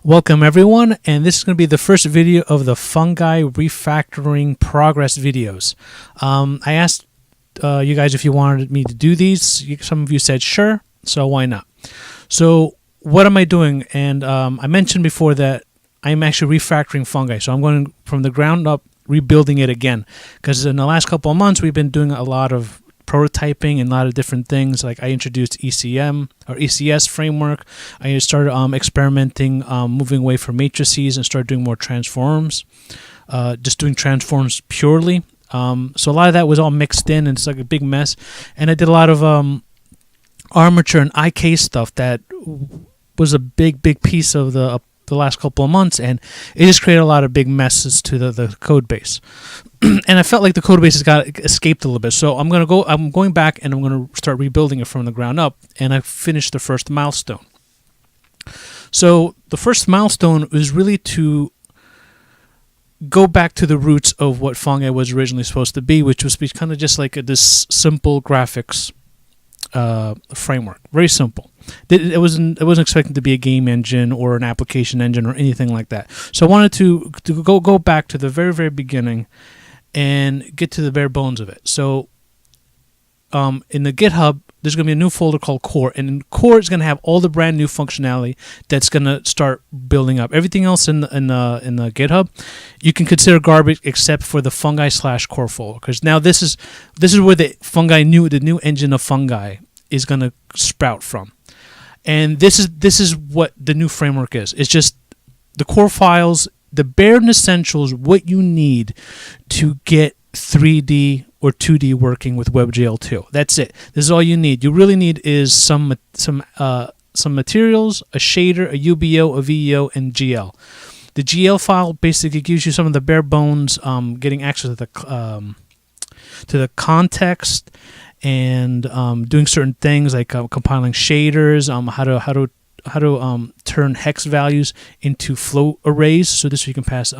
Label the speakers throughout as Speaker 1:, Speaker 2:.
Speaker 1: Welcome everyone, and this is going to be the first video of the fungi refactoring progress videos. I asked you guys if you wanted me to do these. Some of you said sure, so why not? So what am I doing? And I mentioned before that I'm actually refactoring fungi, so I'm going from the ground up rebuilding it again, because in the last couple of months we've been doing a lot of prototyping and a lot of different things. Like I introduced ECM or ECS framework. I started experimenting, moving away from matrices and started doing more transforms, just doing transforms purely. So a lot of that was all mixed in, and it's like a big mess. And I did a lot of armature and IK stuff that was a big piece of the last couple of months, and it just created a lot of big messes to the code base. And I felt like the code base has got escaped a little bit, so I'm going back and I'm going to start rebuilding it from the ground up. And I finished the first milestone. So the first milestone is really to go back to the roots of what fungi was originally supposed to be, which was kind of just like this simple graphics framework. Very simple. It wasn't expected to be a game engine or an application engine or anything like that. So I wanted to go back to the very beginning and get to the bare bones of it. So in the GitHub, there's going to be a new folder called Core, and in Core is going to have all the brand new functionality that's going to start building up. Everything else in the GitHub, you can consider garbage except for the fungi/core folder, because now this is where the new engine of fungi is going to sprout from. And this is what the new framework is. It's just the core files, the bare essentials, what you need to get 3D or 2D working with WebGL 2. That's it. This is all you need. You really need is some materials, a shader, a UBO, a VEO, and GL. The GL file basically gives you some of the bare bones, getting access to the context and doing certain things like compiling shaders, how to turn hex values into float arrays, so this way you can pass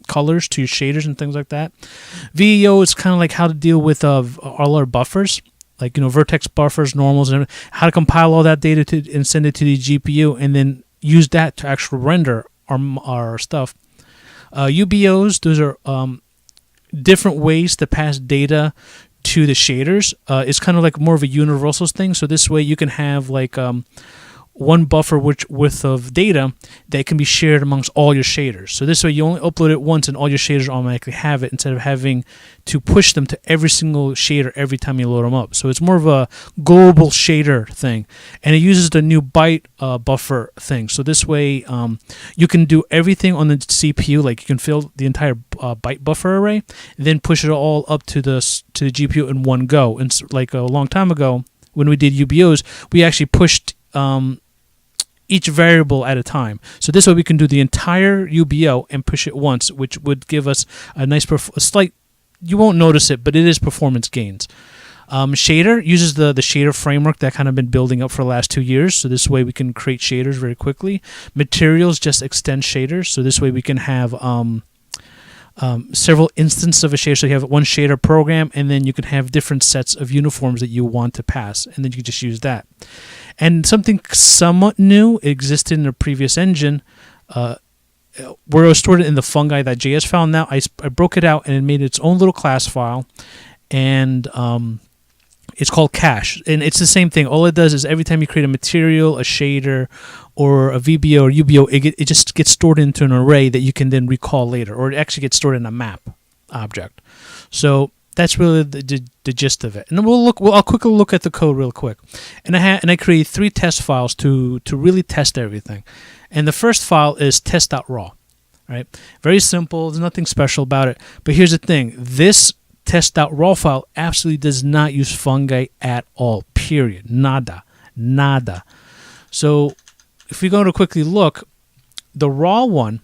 Speaker 1: colors to your shaders and things like that. VEO is kind of like how to deal with all our buffers, like vertex buffers, normals, and how to compile all that data and send it to the GPU, and then use that to actually render our stuff. UBOs, those are different ways to pass data to the shaders. It's kind of like more of a universal thing. So this way you can have like one buffer width of data that can be shared amongst all your shaders. So this way you only upload it once and all your shaders automatically have it, instead of having to push them to every single shader every time you load them up. So it's more of a global shader thing, and it uses the new byte buffer thing. So this way you can do everything on the CPU, like you can fill the entire byte buffer array, and then push it all up to the GPU in one go. And like a long time ago when we did UBOs, we actually pushed each variable at a time. So this way we can do the entire UBO and push it once, which would give us a nice, slight, you won't notice it, but it is performance gains. Shader uses the shader framework that kind of been building up for the last 2 years. So this way we can create shaders very quickly. Materials just extend shaders. So this way we can have several instances of a shader. So you have one shader program, and then you can have different sets of uniforms that you want to pass, and then you can just use that. And something somewhat new existed in the previous engine, where it was stored in the fungi.js file. Now I broke it out and it made its own little class file, and it's called cache. And it's the same thing. All it does is every time you create a material, a shader, or a VBO or UBO, it just gets stored into an array that you can then recall later, or it actually gets stored in a map object. So that's really the gist of it. And then I'll quickly look at the code real quick. And I created 3 test files to really test everything. And the first file is test.raw. Right? Very simple. There's nothing special about it. But here's the thing. This test.raw file absolutely does not use fungi at all. Period. Nada. So if we go to quickly look, the raw one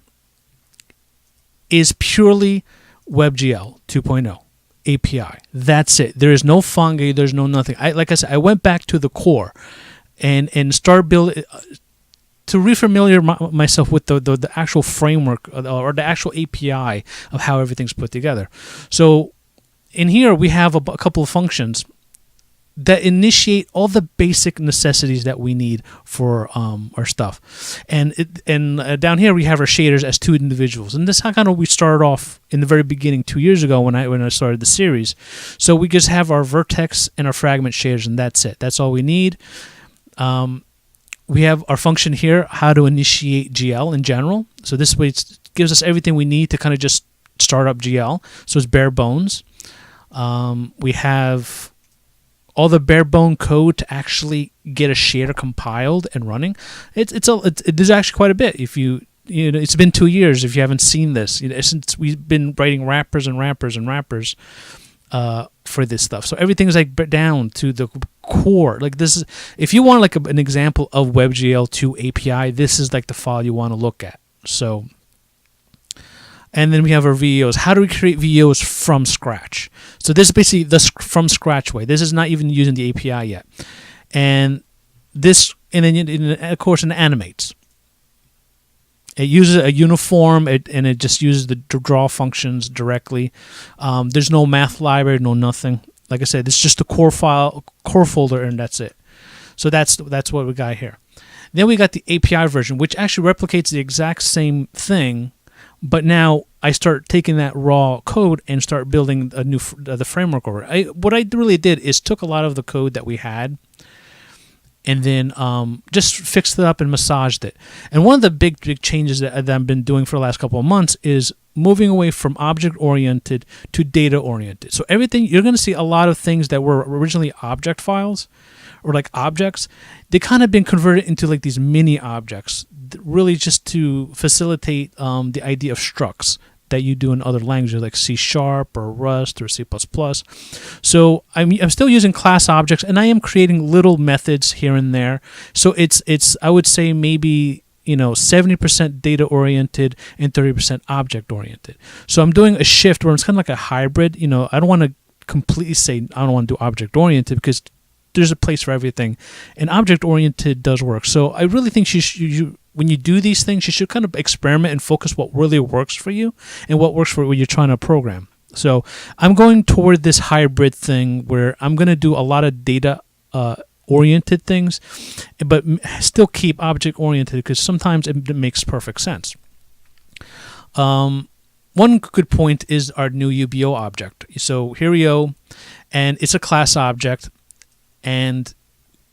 Speaker 1: is purely WebGL 2.0 API. That's it. There is no fungi. There's no nothing. Like I said, I went back to the core and started building to refamiliar myself with the actual framework or the actual API of how everything's put together. So in here we have a couple of functions that initiate all the basic necessities that we need for our stuff. And down here we have our shaders as two individuals, and this is how kind of we started off in the very beginning 2 years ago when I started the series. So we just have our vertex and our fragment shaders, and that's it. That's all we need. We have our function here, how to initiate GL in general. So this way it gives us everything we need to kind of just start up GL. So it's bare bones. We have all the bare bone code to actually get a shader compiled and running. There's actually quite a bit. If it's been 2 years if you haven't seen this. Since we've been writing wrappers and wrappers and wrappers for this stuff. So everything's like down to the core. Like this is, if you want like an example of WebGL2 API, this is like the file you want to look at. So. And then we have our VEOs. How do we create VEOs from scratch? So this is basically the from scratch way. This is not even using the API yet. And then of course it animates. It uses a uniform, and it just uses the draw functions directly. There's no math library, no nothing. Like I said, it's just a core file, core folder, and that's it. So that's what we got here. Then we got the API version, which actually replicates the exact same thing. But now I start taking that raw code and start building a new the framework over it. What I really did is took a lot of the code that we had and then just fixed it up and massaged it. And one of the big changes that I've been doing for the last couple of months is moving away from object-oriented to data-oriented. So everything, you're going to see a lot of things that were originally object files or like objects, they kind of been converted into like these mini objects, really just to facilitate the idea of structs that you do in other languages like C# or Rust or C++. So I'm still using class objects, and I am creating little methods here and there. So it's I would say maybe 70% data oriented and 30% object oriented. So I'm doing a shift where it's kind of like a hybrid. I don't want to completely say I don't want to do object oriented, because there's a place for everything, and object-oriented does work. So I really think when you do these things, you should kind of experiment and focus what really works for you and what works for what you're trying to program. So I'm going toward this hybrid thing where I'm going to do a lot of data-oriented things, but still keep object-oriented, because sometimes it makes perfect sense. One good point is our new UBO object. So here we go, and it's a class object. And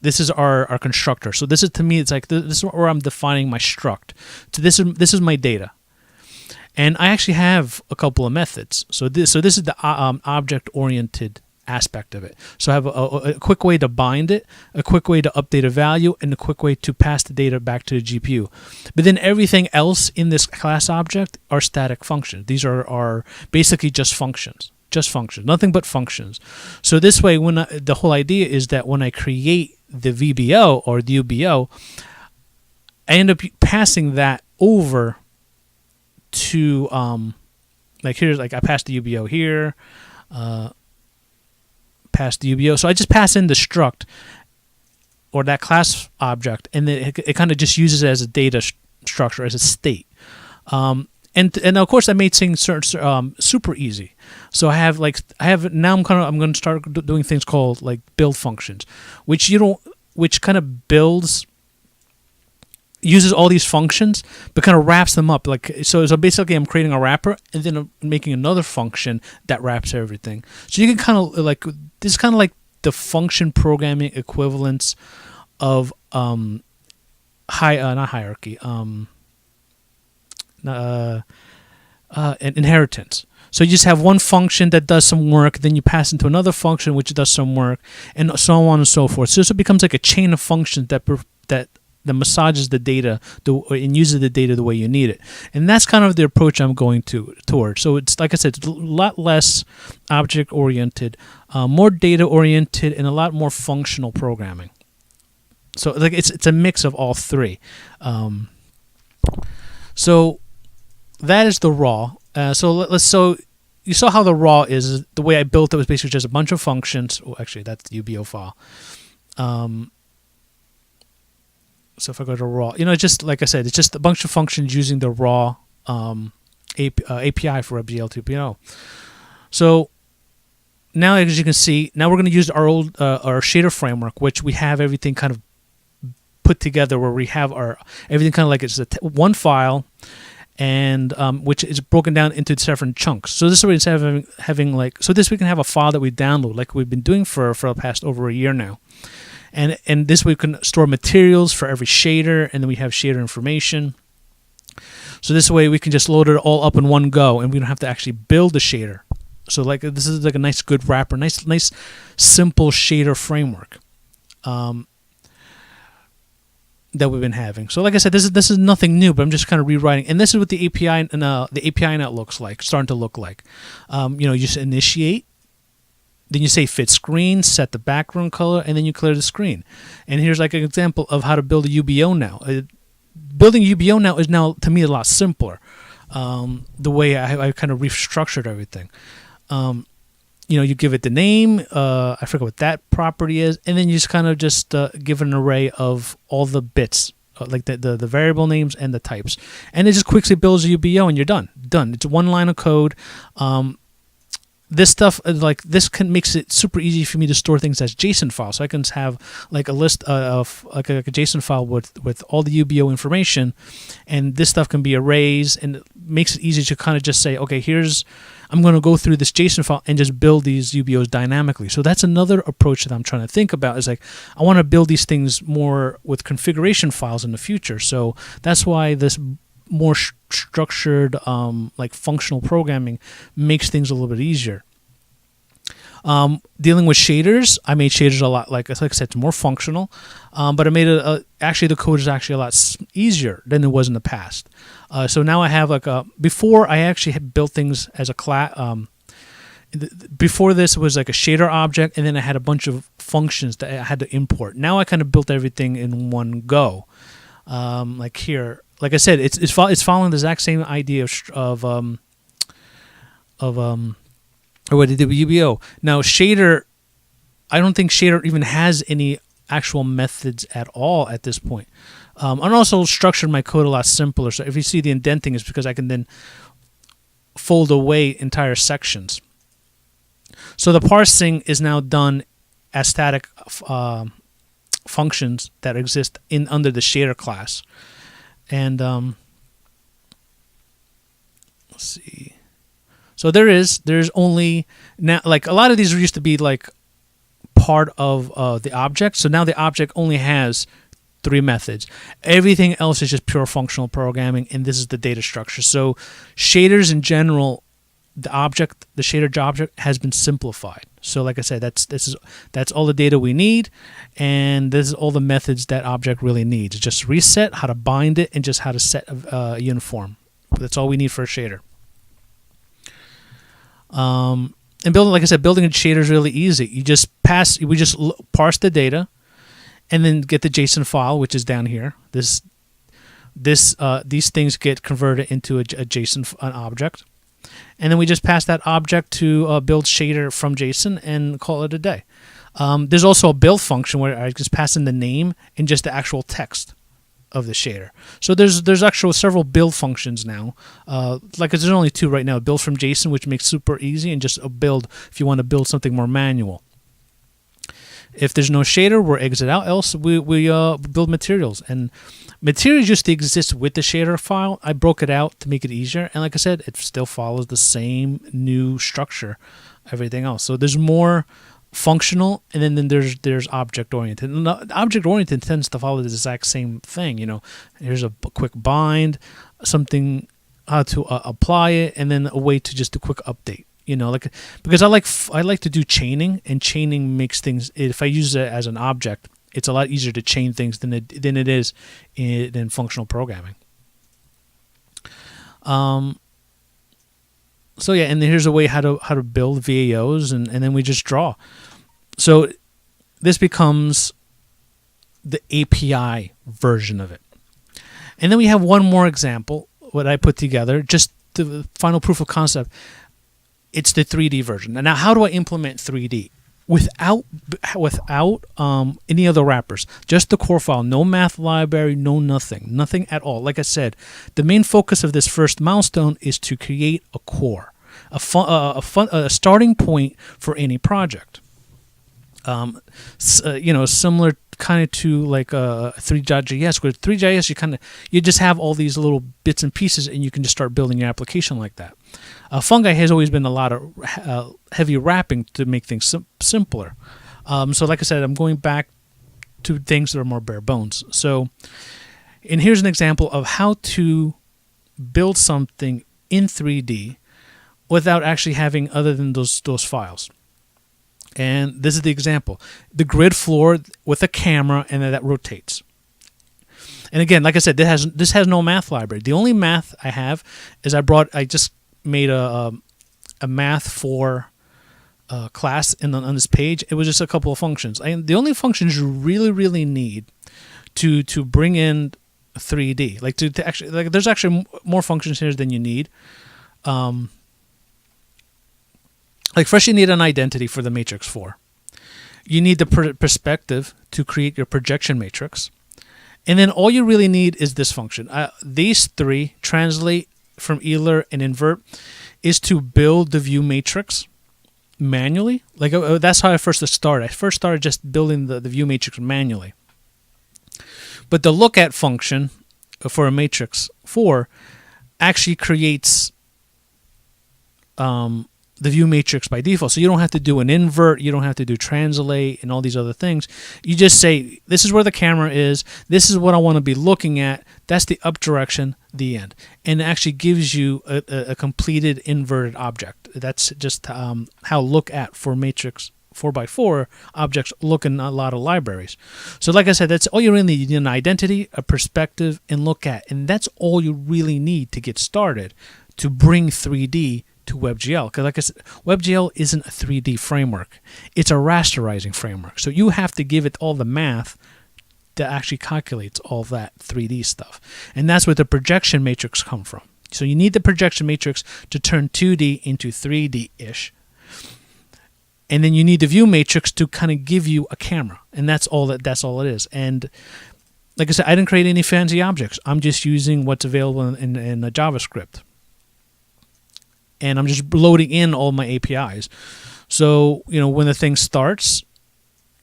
Speaker 1: this is our constructor. So this is, to me, it's like this is where I'm defining my struct. So this is my data, and I actually have a couple of methods. So this is the object-oriented aspect of it. So I have a quick way to bind it, a quick way to update a value, and a quick way to pass the data back to the GPU. But then everything else in this class object are static functions. These are basically just functions. Just functions, nothing but functions. So this way, the whole idea is that when I create the VBO or the UBO, I end up passing that over to like here's like I passed the UBO here, passed the UBO. So I just pass in the struct or that class object, and then it kind of just uses it as a data structure, as a state. And of course, I made things super easy. So I'm going to start doing things called like build functions, which kind of uses all these functions, but kind of wraps them up. So basically, I'm creating a wrapper and then I'm making another function that wraps everything. So you can kind of this is kind of like the function programming equivalents of not hierarchy. An inheritance. So you just have one function that does some work, then you pass into another function which does some work, and so on and so forth. So it becomes like a chain of functions that massages the data and uses the data the way you need it. And that's kind of the approach I'm going toward. So it's, like I said, it's a lot less object-oriented, more data-oriented, and a lot more functional programming. So like it's a mix of all three. So that is the raw. So you saw how the raw is. The way I built it was basically just a bunch of functions. Oh, actually, that's the UBO file. So if I go to raw, just like I said, it's just a bunch of functions using the raw API for WebGL 2.0. So now as you can see, now we're going to use our old our shader framework, which we have everything kind of put together, where we have our everything kind of like it's one file, and which is broken down into different chunks. So this way, instead of having like, so this we can have a file that we download like we've been doing for the past over a year now, and this way we can store materials for every shader, and then we have shader information. So this way we can just load it all up in one go, and we don't have to actually build the shader. So like this is like a nice good wrapper, nice simple shader framework that we've been having. So like I said, this is nothing new, but I'm just kind of rewriting. And this is what the API and the API now looks like, starting to look like. You just initiate, then you say fit screen, set the background color, and then you clear the screen. And here's like an example of how to build a UBO now. Building UBO now is now to me a lot simpler. The way I kind of restructured everything. You give it the name, I forget what that property is, and then you just kind of give it an array of all the bits, like the variable names and the types. And it just quickly builds a UBO, and you're done. It's one line of code. This stuff, like this makes it super easy for me to store things as JSON files. So I can have like a list of like a JSON file with all the UBO information, and this stuff can be arrays, and it makes it easy to kind of just say, okay, I'm going to go through this JSON file and just build these UBOs dynamically. So that's another approach that I'm trying to think about, is like I want to build these things more with configuration files in the future. So that's why this more structured like functional programming makes things a little bit easier. Dealing with shaders, I made shaders a lot, like I said, it's more functional, but I made it actually the code is actually a lot easier than it was in the past. So now I have like before I actually had built things as a class. Before this, it was like a shader object, and then I had a bunch of functions that I had to import. Now I kind of built everything in one go. Like here, like I said, it's following the exact same idea of what it did with UBO. Now shader, I don't think shader even has any actual methods at all at this point. I also structured my code a lot simpler. So if you see the indenting, it's because I can then fold away entire sections. So the parsing is now done as static functions that exist under the shader class. And let's see. So there's only now, like a lot of these used to be like part of the object. So now the object only has 3 methods. Everything else is just pure functional programming, and this is the data structure. So shaders in general, the shader object has been simplified. So like I said, that's all the data we need, and this is all the methods that object really needs. Just reset, how to bind it, and just how to set a uniform. That's all we need for a shader. And building, like I said, building a shader is really easy. We just parse the data, and then get the JSON file, which is down here. These things get converted into a JSON an object, and then we just pass that object to build shader from JSON and call it a day. There's also a build function where I just pass in the name and just the actual text of the shader. So there's actually several build functions now. Like there's only 2 right now: build from JSON, which makes super easy, and just a build if you want to build something more manual. If there's no shader, we're exit out. Else we build materials, and materials used to exist with the shader file. I broke it out to make it easier, and like I said, it still follows the same new structure, everything else. So there's more functional, and then there's object oriented. And object oriented tends to follow the exact same thing. Here's a quick bind, something how to apply it, and then a way to just do quick update. Because I like to do chaining, and chaining makes things. If I use it as an object, it's a lot easier to chain things than it is in functional programming. So yeah, and here's a way how to build VAOs, and then we just draw. So this becomes the API version of it. And then we have one more example, what I put together, just the final proof of concept. It's the 3D version. Now, how do I implement 3D? Without any other wrappers, just the core file, no math library, nothing at all. Like I said, the main focus of this first milestone is to create a core. a starting point for any project. Similar kind of to like 3.js. With 3.js, you just have all these little bits and pieces, and you can just start building your application like that. Fungi has always been a lot of heavy wrapping to make things simpler. So like I said, I'm going back to things that are more bare bones. So, and here's an example of how to build something in 3D without actually having other than those files. And this is the example: the grid floor with a camera, and then that rotates. And again, like I said, this has no math library. The only math I have is I just made a math for class on this page. It was just a couple of functions. The only functions you really need to bring in 3D, like to actually, like, there's actually more functions here than you need. Like first you need an identity for the matrix 4. You need the perspective to create your projection matrix. And then all you really need is this function. These three, translate, from Euler, and invert, is to build the view matrix manually. Like that's how I first started. I first started just building the view matrix manually. But the look at function for a matrix 4 actually creates the view matrix by default. So you don't have to do an invert, you don't have to do translate and all these other things. You just say, this is where the camera is, this is what I want to be looking at, that's the up direction, the end. And it actually gives you a completed inverted object. That's just how look at for matrix 4x4 objects look in a lot of libraries. So like I said, that's all you really need. You need an identity, a perspective, and look at. And that's all you really need to get started to bring 3D to WebGL. Because like I said, WebGL isn't a 3D framework. It's a rasterizing framework. So you have to give it all the math that actually calculates all that 3D stuff. And that's where the projection matrix come from. So you need the projection matrix to turn 2D into 3D-ish. And then you need the view matrix to kind of give you a camera. And that's all it is. And like I said, I didn't create any fancy objects. I'm just using what's available in JavaScript. And I'm just loading in all my APIs. So, when the thing starts,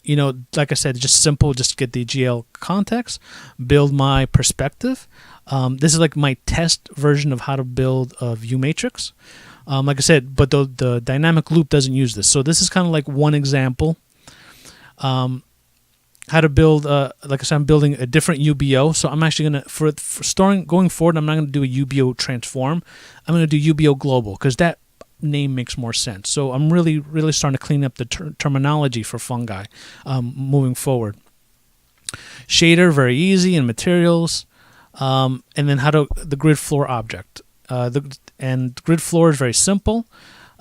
Speaker 1: like I said, just simple, just get the GL context, build my perspective. This is like my test version of how to build a view matrix. Like I said, but the dynamic loop doesn't use this. So this is kind of like one example. How to build, like I said, I'm building a different UBO. So I'm actually going to, for going forward, I'm not going to do a UBO transform. I'm going to do UBO global because that name makes more sense. So I'm really starting to clean up the terminology for fungi moving forward. Shader, very easy, and materials. And then the grid floor object. And grid floor is very simple.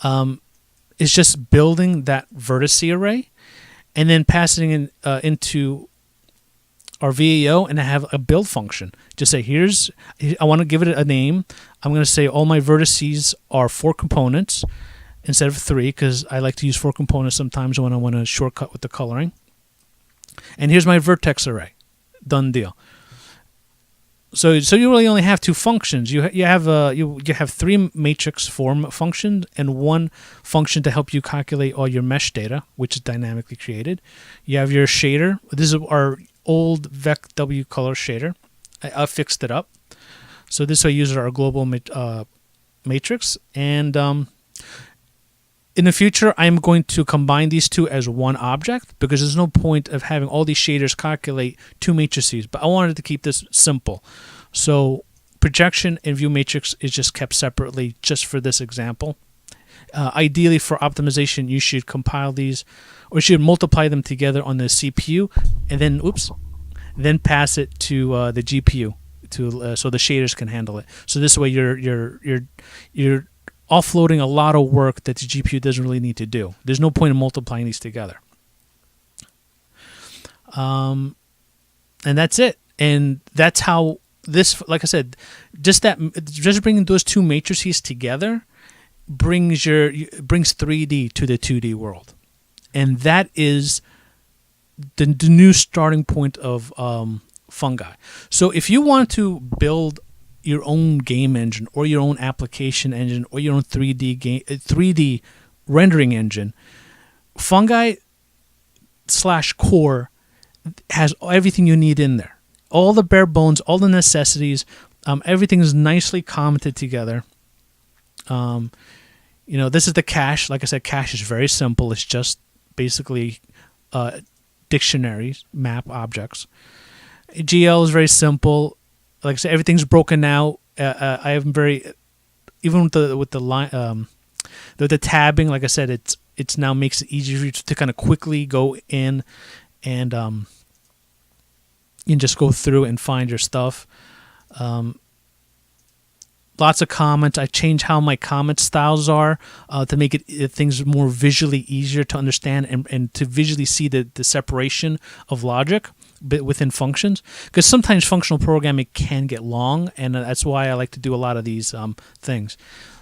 Speaker 1: It's just building that vertice array and then passing in, into our VAO, and I have a build function. Just say, I want to give it a name. I'm going to say all my vertices are 4 components instead of 3 because I like to use 4 components sometimes when I want to shortcut with the coloring. And here's my vertex array. Done deal. So you really only have 2 functions. You have 3 matrix form functions and 1 function to help you calculate all your mesh data, which is dynamically created. You have your shader. This is our old VecW color shader. I fixed it up. So this way I use our global matrix. And in the future, I'm going to combine these 2 as 1 object because there's no point of having all these shaders calculate 2 matrices. But I wanted to keep this simple. So projection and view matrix is just kept separately just for this example. Ideally, for optimization, you should compile these, or you should multiply them together on the CPU, and then pass it to the GPU so the shaders can handle it. So this way, you're offloading a lot of work that the GPU doesn't really need to do. There's no point in multiplying these together. And that's it. And that's how this, like I said, just bringing those 2 matrices together brings 3D to the 2D world. And that is the new starting point of fungi. So if you want to build your own game engine or your own application engine or your own 3D rendering engine, Fungi/Core has everything you need in there. All the bare bones, all the necessities, everything is nicely commented together. This is the cache. Like I said, cache is very simple. It's just basically dictionaries, map objects. GL is very simple. Like I said, everything's broken out. I am very, even with the line, the tabbing. Like I said, it's now makes it easier to kind of quickly go in and you can just go through and find your stuff. Lots of comments. I changed how my comment styles are to make things more visually easier to understand and to visually see the separation of logic within functions. Because sometimes functional programming can get long, and that's why I like to do a lot of these things.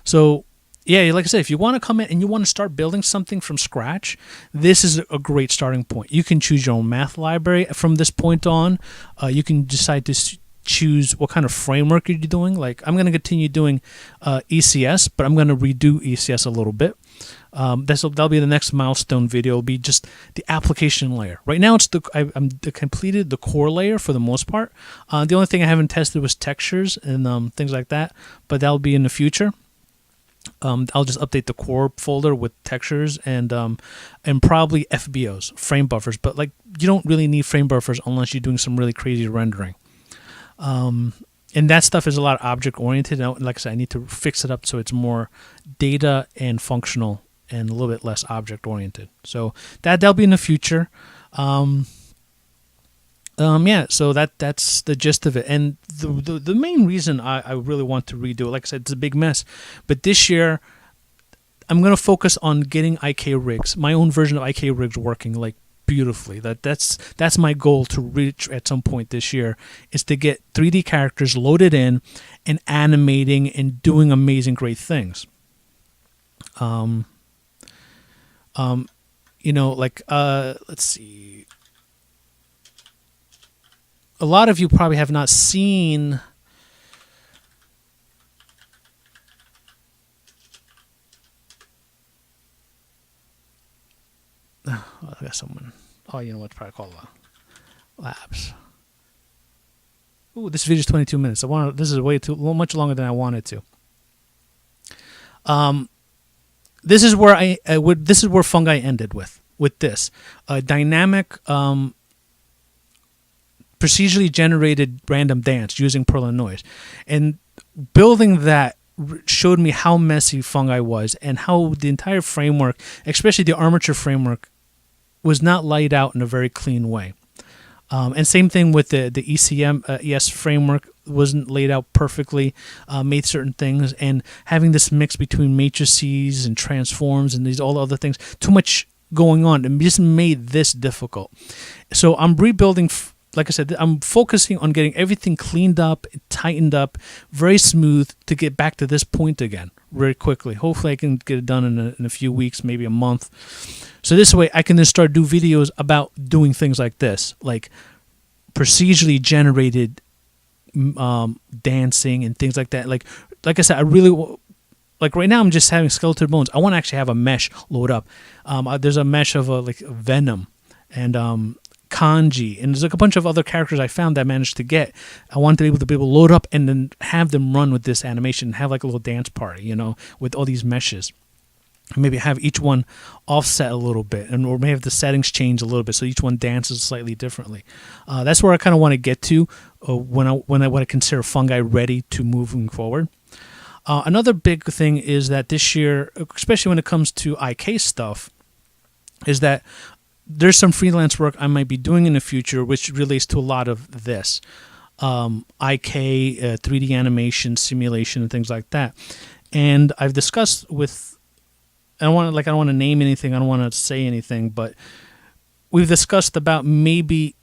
Speaker 1: So, yeah, like I said, if you want to come in and you want to start building something from scratch, this is a great starting point. You can choose your own math library from this point on. You can decide to choose what kind of framework you're doing. Like, I'm going to continue doing ECS, but I'm going to redo ECS a little bit. That'll be the next milestone video. It'll be just the application layer. Right now, I'm completed the core layer for the most part. The only thing I haven't tested was textures and things like that, but that'll be in the future. I'll just update the core folder with textures and probably FBOs, frame buffers. But like, you don't really need frame buffers unless you're doing some really crazy rendering. And that stuff is a lot of object oriented. Like I said, I need to fix it up so it's more data and functional and a little bit less object oriented. So that'll be in the future. So that's the gist of it. And the main reason I really want to redo it, like I said, it's a big mess. But this year, I'm going to focus on getting IK rigs, my own version of IK rigs working like beautifully. That's my goal to reach at some point this year, is to get 3D characters loaded in and animating and doing amazing great things. Let's see. A lot of you probably have not seen I got someone. Oh, you know what? Probably called labs. Ooh, this video is 22 minutes. This is much longer than I wanted to. This is where this is where Fungi ended with this dynamic, procedurally generated random dance using Perl and noise, and building that showed me how messy Fungi was and how the entire framework, especially the armature framework, was not laid out in a very clean way. And same thing with the ES framework, wasn't laid out perfectly, made certain things, and having this mix between matrices and transforms and all the other things, too much going on, and just made this difficult. So I'm rebuilding. Like I said, I'm focusing on getting everything cleaned up, tightened up, very smooth to get back to this point again very quickly. Hopefully I can get it done in a few weeks, maybe a month. So this way I can then start do videos about doing things like this, like procedurally generated dancing and things like that. Like I said, I really... Like right now I'm just having skeletal bones. I want to actually have a mesh load up. There's a mesh of like Venom and... Kanji, and there's like a bunch of other characters I found that I managed to get. I wanted to be able to load up and then have them run with this animation and have like a little dance party, with all these meshes. Maybe have each one offset a little bit, or maybe have the settings change a little bit so each one dances slightly differently. That's where I kind of want to get to when I consider Fungi ready to moving forward. Another big thing is that this year, especially when it comes to IK stuff, is that there's some freelance work I might be doing in the future which relates to a lot of this. IK, 3D animation, simulation, and things like that. And I've discussed with... I don't want to name anything, I don't want to say anything, but we've discussed about maybe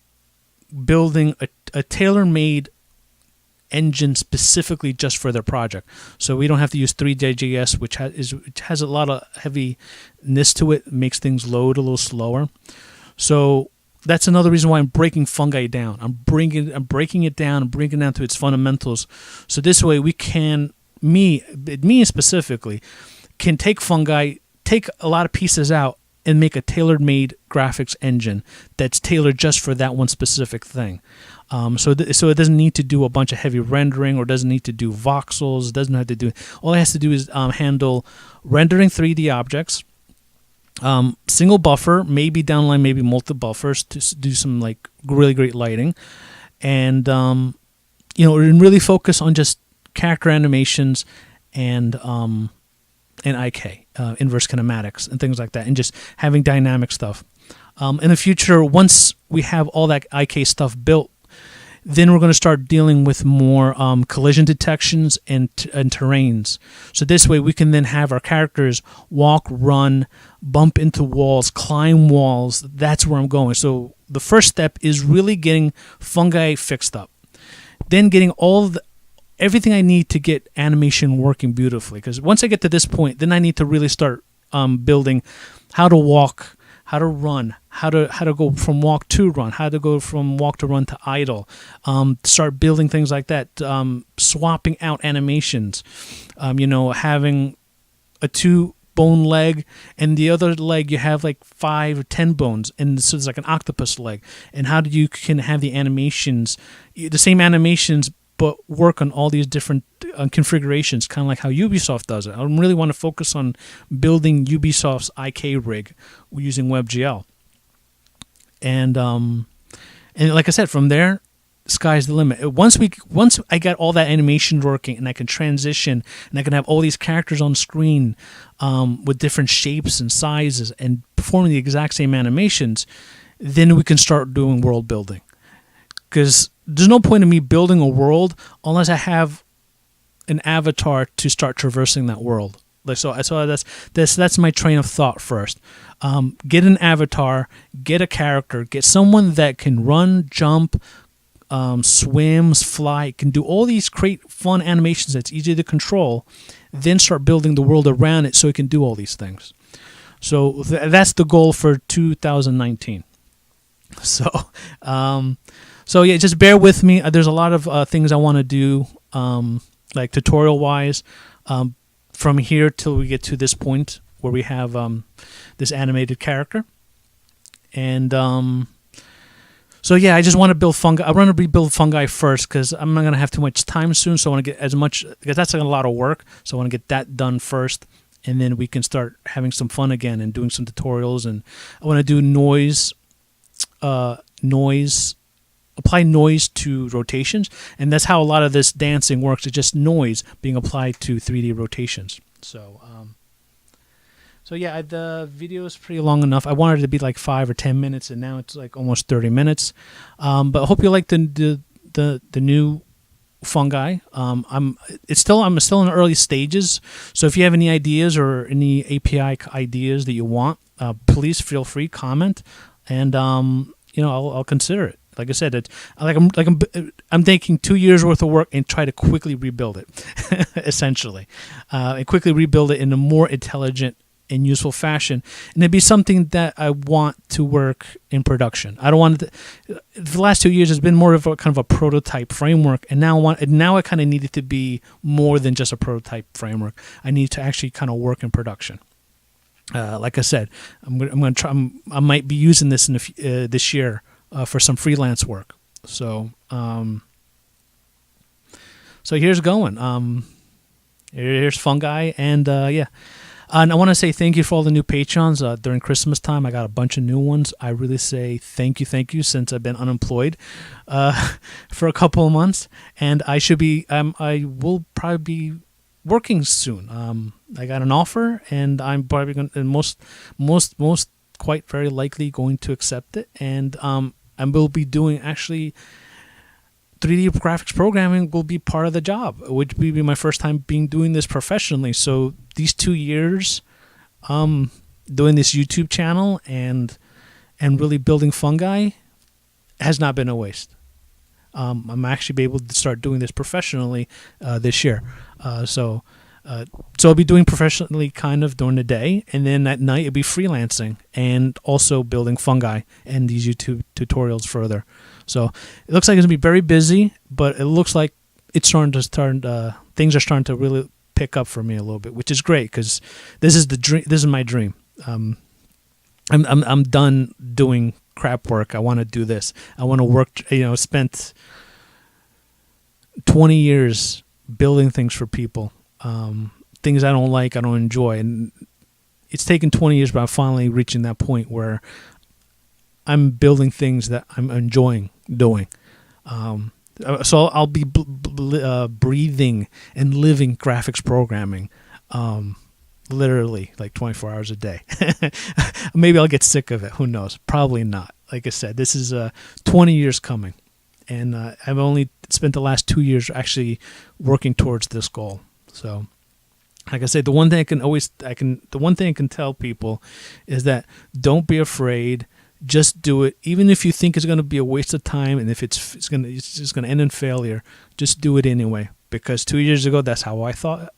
Speaker 1: building a tailor-made engine specifically just for their project, so we don't have to use 3D.js, which has a lot of heaviness to it, makes things load a little slower. So that's another reason why I'm breaking fungi down. I'm breaking it down to its fundamentals. So this way we can, me specifically, can take fungi, take a lot of pieces out, and make a tailor-made graphics engine that's tailored just for that one specific thing. So it doesn't need to do a bunch of heavy rendering, or doesn't need to do voxels. Doesn't have to do. All it has to do is handle rendering 3D objects. Single buffer, maybe downline, maybe multiple buffers to do some like really great lighting, and and really focus on just character animations and IK, inverse kinematics and things like that, and just having dynamic stuff. In the future, once we have all that IK stuff built, then we're going to start dealing with more collision detections and terrains. So this way we can then have our characters walk, run, bump into walls, climb walls. That's where I'm going. So the first step is really getting fungi fixed up. Then getting everything I need to get animation working beautifully. Because once I get to this point, then I need to really start building how to walk, how to run, how to go from walk to run, how to go from walk to run to idle, start building things like that, swapping out animations, having a 2-bone leg, and the other leg you have like 5 or 10 bones, and so it's like an octopus leg. And how can have the animations, the same animations, but work on all these different configurations, kind of like how Ubisoft does it. I really want to focus on building Ubisoft's IK rig using WebGL. And like I said, from there, sky's the limit. Once I get all that animation working, and I can transition, and I can have all these characters on screen with different shapes and sizes and performing the exact same animations, then we can start doing world building. Because there's no point in me building a world unless I have an avatar to start traversing that world. So that's my train of thought first. Get an avatar, get a character, get someone that can run, jump, swims, fly, can do all these great fun animations that's easy to control, then start building the world around it so it can do all these things. So that's the goal for 2019. So yeah, just bear with me. There's a lot of things I want to do, like tutorial-wise, from here till we get to this point where we have this animated character. And so yeah, I just want to build fungi. I want to rebuild fungi first because I'm not going to have too much time soon. So I want to get as much, because that's like a lot of work. So I want to get that done first, and then we can start having some fun again and doing some tutorials. And I want to do apply noise to rotations, and that's how a lot of this dancing works. It's just noise being applied to 3D rotations. So yeah, the video is pretty long enough. I wanted it to be like 5 or 10 minutes, and now it's like almost 30 minutes. But I hope you like the new fungi. I'm still in the early stages. So if you have any ideas or any API ideas that you want, please feel free, comment, and I'll consider it. Like I said, I'm taking 2 years worth of work and try to quickly rebuild it, essentially, and quickly rebuild it in a more intelligent and useful fashion, and it'd be something that I want to work in production. I don't want it to, the last 2 years has been more of a kind of a prototype framework, and now I kind of need it to be more than just a prototype framework. I need to actually kind of work in production. Like I said, I'm going to try. I might be using this in this year for some freelance work. So here's going. Here's fungi, and yeah. And I want to say thank you for all the new patrons. During Christmas time, I got a bunch of new ones. I really say thank you, since I've been unemployed for a couple of months, and I will probably be working soon. I got an offer, and I'm probably going to, most quite very likely going to accept it, and will be doing actually 3D graphics programming will be part of the job, which will be my first time doing this professionally. So these 2 years doing this YouTube channel and really building fungi has not been a waste. I'm actually be able to start doing this professionally this year. So So I'll be doing professionally kind of during the day, and then at night it'll be freelancing and also building fungi and these YouTube tutorials further. So it looks like it's gonna be very busy, but it looks like it's things are starting to really pick up for me a little bit, which is great because this is the dream. This is my dream. I'm done doing crap work. I want to do this. I want to work. Spent 20 years building things for people. Things I don't like, I don't enjoy, and it's taken 20 years, but I'm finally reaching that point where I'm building things that I'm enjoying doing. So I'll be breathing and living graphics programming, literally like 24 hours a day. Maybe I'll get sick of it. Who knows? Probably not. Like I said, this is 20 years coming, and I've only spent the last 2 years actually working towards this goal. So, like I said, the one thing I can tell people is that don't be afraid. Just do it, even if you think it's going to be a waste of time, and if it's just going to end in failure. Just do it anyway, because 2 years ago that's how I thought,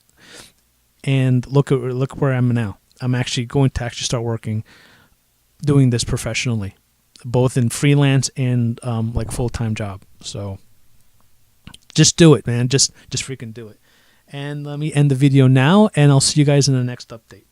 Speaker 1: and look where I am now. I'm actually going to start doing this professionally, both in freelance and like full-time job. So just do it, man. Just freaking do it. And let me end the video now, and I'll see you guys in the next update.